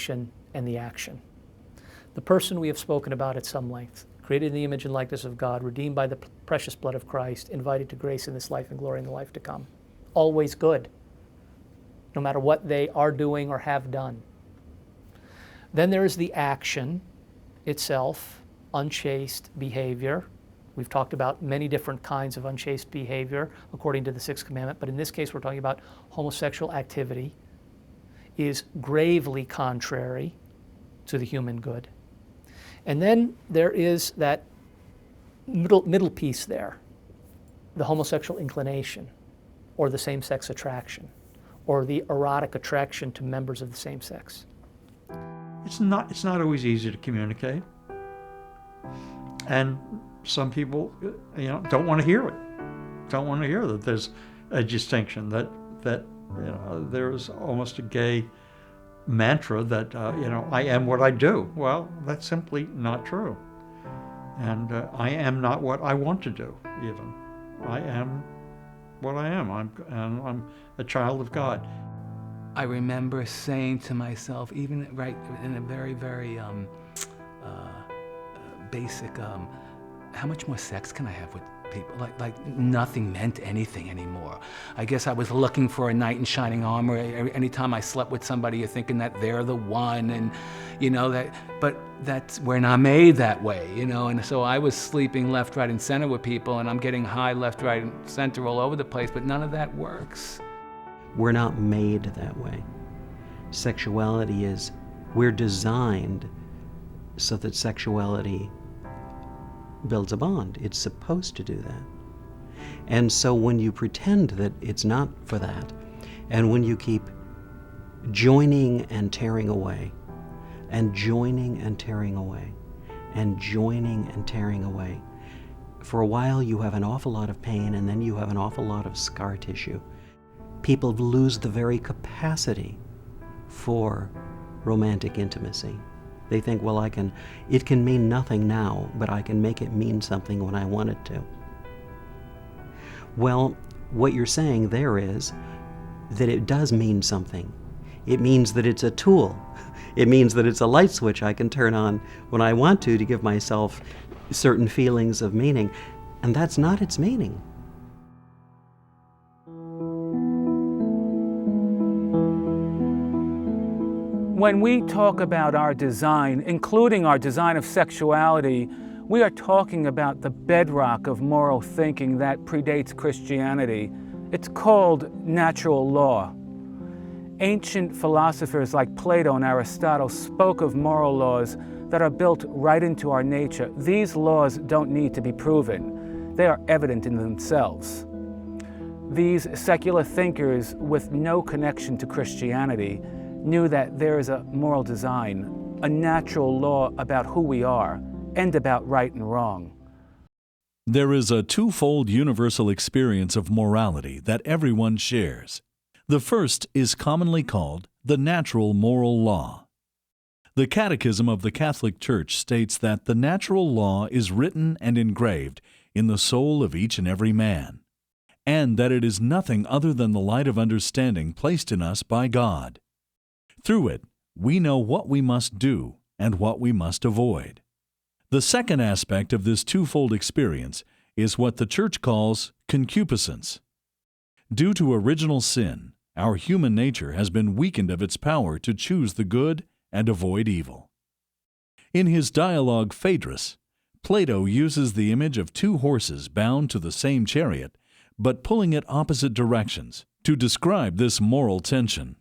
intention, and the action. The person we have spoken about at some length, created in the image and likeness of God, redeemed by the precious blood of Christ, invited to grace in this life and glory in the life to come. Always good, no matter what they are doing or have done. Then there is the action itself, unchaste behavior. We've talked about many different kinds of unchaste behavior according to the Sixth Commandment, but in this case we're talking about homosexual activity is gravely contrary to the human good. And then there is that middle piece there, the homosexual inclination, or the same-sex attraction, or the erotic attraction to members of the same sex. It's not always easy to communicate. And some people, don't want to hear it. Don't want to hear that there's a distinction, that there's almost a gay mantra that, I am what I do. Well, that's simply not true. And I am not what I want to do, even. I am what I am. I'm a child of God. I remember saying to myself, even right in a very, very basic, how much more sex can I have with people? Like nothing meant anything anymore. I guess I was looking for a knight in shining armor. Anytime I slept with somebody, you're thinking that they're the one, and but we're not made that way, and so I was sleeping left, right, and center with people, and I'm getting high left, right, and center all over the place, but none of that works. We're not made that way. Sexuality is, we're designed so that sexuality builds a bond. It's supposed to do that. And so when you pretend that it's not for that, and when you keep joining and tearing away, and joining and tearing away, and joining and tearing away, for a while you have an awful lot of pain, and then you have an awful lot of scar tissue. People lose the very capacity for romantic intimacy. They think, well, it can mean nothing now, but I can make it mean something when I want it to. Well, what you're saying there is that it does mean something. It means that it's a tool. It means that it's a light switch I can turn on when I want to give myself certain feelings of meaning. And that's not its meaning. When we talk about our design, including our design of sexuality, we are talking about the bedrock of moral thinking that predates Christianity. It's called natural law. Ancient philosophers like Plato and Aristotle spoke of moral laws that are built right into our nature. These laws don't need to be proven. They are evident in themselves. These secular thinkers with no connection to Christianity knew that there is a moral design, a natural law about who we are and about right and wrong. There is a twofold universal experience of morality that everyone shares. The first is commonly called the natural moral law. The Catechism of the Catholic Church states that the natural law is written and engraved in the soul of each and every man, and that it is nothing other than the light of understanding placed in us by God. Through it, we know what we must do and what we must avoid. The second aspect of this twofold experience is what the Church calls concupiscence. Due to original sin, our human nature has been weakened of its power to choose the good and avoid evil. In his dialogue Phaedrus, Plato uses the image of two horses bound to the same chariot, but pulling it opposite directions, to describe this moral tension.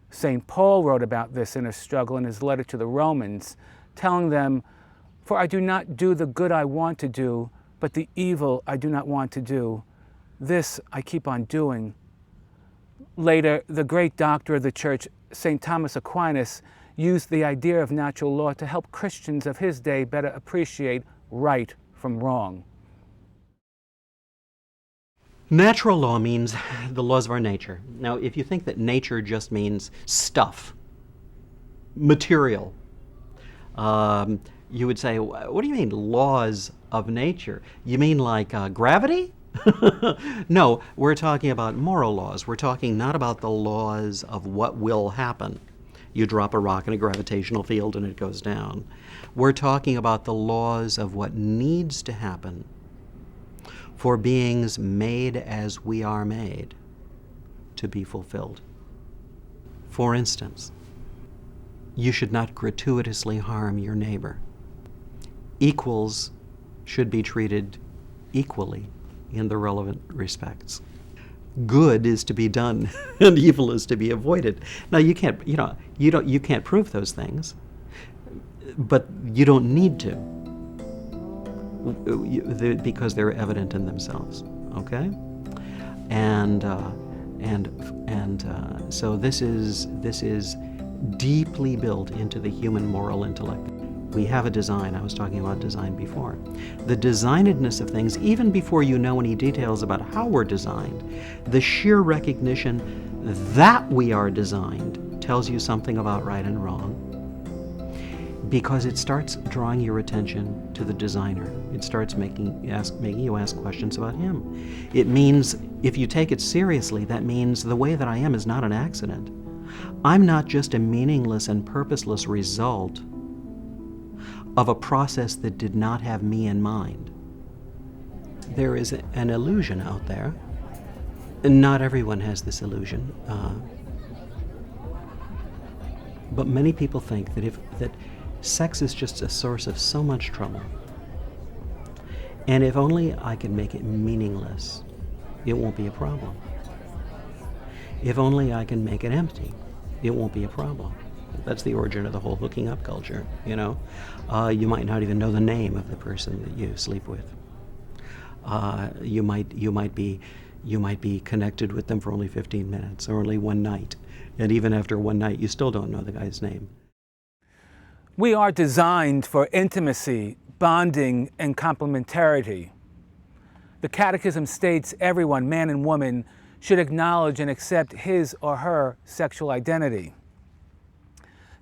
St. Paul wrote about this in a struggle in his letter to the Romans, telling them, "For I do not do the good I want to do, but the evil I do not want to do. This I keep on doing." Later, the great doctor of the Church, St. Thomas Aquinas, used the idea of natural law to help Christians of his day better appreciate right from wrong. Natural law means the laws of our nature. Now, if you think that nature just means stuff, material, you would say, what do you mean laws of nature? You mean like gravity? No, we're talking about moral laws. We're talking not about the laws of what will happen. You drop a rock in a gravitational field and it goes down. We're talking about the laws of what needs to happen for beings made as we are made to be fulfilled. For instance, you should not gratuitously harm your neighbor. Equals should be treated equally in the relevant respects. Good is to be done and evil is to be avoided. Now you can't prove those things, but you don't need to, because they're evident in themselves. Okay, so this is deeply built into the human moral intellect. We have a design. I was talking about design before. The designedness of things, even before you know any details about how we're designed, the sheer recognition that we are designed tells you something about right and wrong, because it starts drawing your attention to the designer. It starts making you ask questions about him. It means, if you take it seriously, that means the way that I am is not an accident. I'm not just a meaningless and purposeless result of a process that did not have me in mind. There is an illusion out there, and not everyone has this illusion. But many people think that sex is just a source of so much trouble. And if only I can make it meaningless, it won't be a problem. If only I can make it empty, it won't be a problem. That's the origin of the whole hooking up culture, you know. You might not even know the name of the person that you sleep with. You might be connected with them for only 15 minutes or only one night. And even after one night, you still don't know the guy's name. We are designed for intimacy, bonding, and complementarity. The Catechism states everyone, man and woman, should acknowledge and accept his or her sexual identity.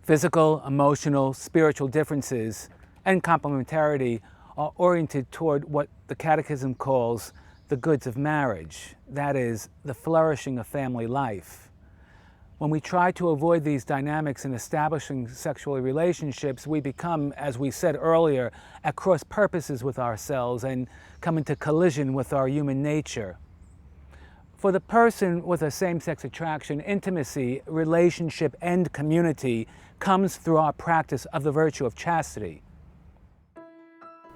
Physical, emotional, spiritual differences and complementarity are oriented toward what the Catechism calls the goods of marriage, that is, the flourishing of family life. When we try to avoid these dynamics in establishing sexual relationships, we become, as we said earlier, at cross purposes with ourselves and come into collision with our human nature. For the person with a same-sex attraction, intimacy, relationship, and community comes through our practice of the virtue of chastity.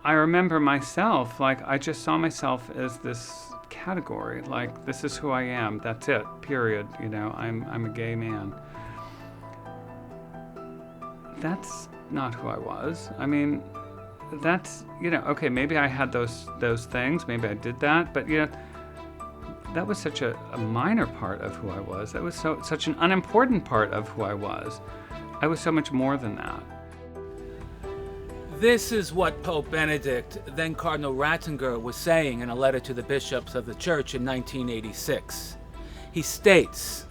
I remember myself, I just saw myself as this category, this is who I am, that's it, period, I'm a gay man. That's not who I was. I mean, that's, okay, maybe I had those things, maybe I did that, but that was such a minor part of who I was. That was such an unimportant part of who I was. I was so much more than that. This is what Pope Benedict, then Cardinal Ratzinger, was saying in a letter to the bishops of the Church in 1986. He states,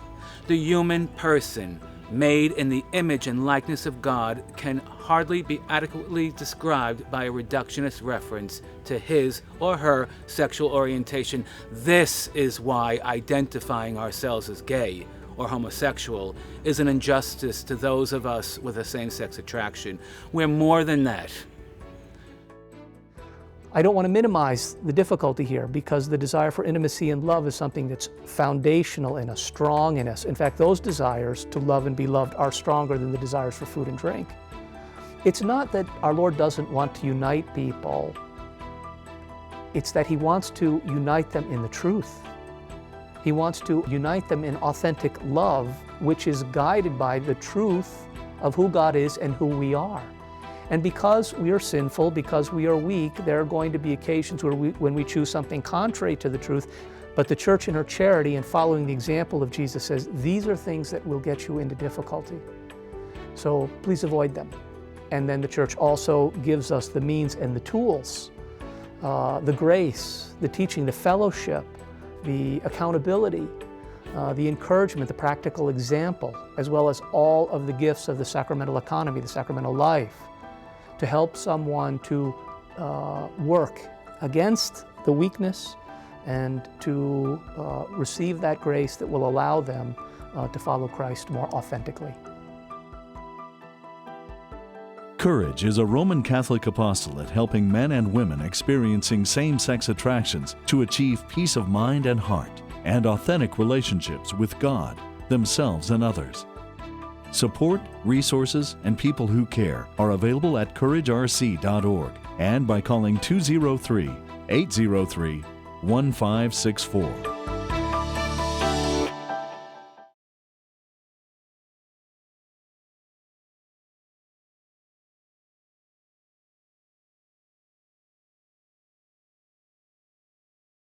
"The human person, made in the image and likeness of God, can hardly be adequately described by a reductionist reference to his or her sexual orientation. This is why identifying ourselves as gay or homosexual is an injustice to those of us with a same-sex attraction. We're more than that." I don't want to minimize the difficulty here, because the desire for intimacy and love is something that's foundational in us, strong in us. In fact, those desires to love and be loved are stronger than the desires for food and drink. It's not that our Lord doesn't want to unite people. It's that He wants to unite them in the truth. He wants to unite them in authentic love, which is guided by the truth of who God is and who we are. And because we are sinful, because we are weak, there are going to be occasions when we choose something contrary to the truth. But the Church in her charity and following the example of Jesus says, these are things that will get you into difficulty. So please avoid them. And then the Church also gives us the means and the tools, the grace, the teaching, the fellowship, the accountability, the encouragement, the practical example, as well as all of the gifts of the sacramental economy, the sacramental life, to help someone to work against the weakness and to receive that grace that will allow them to follow Christ more authentically. Courage is a Roman Catholic apostolate helping men and women experiencing same-sex attractions to achieve peace of mind and heart and authentic relationships with God, themselves, and others. Support, resources, and people who care are available at couragerc.org and by calling 203-803-1564.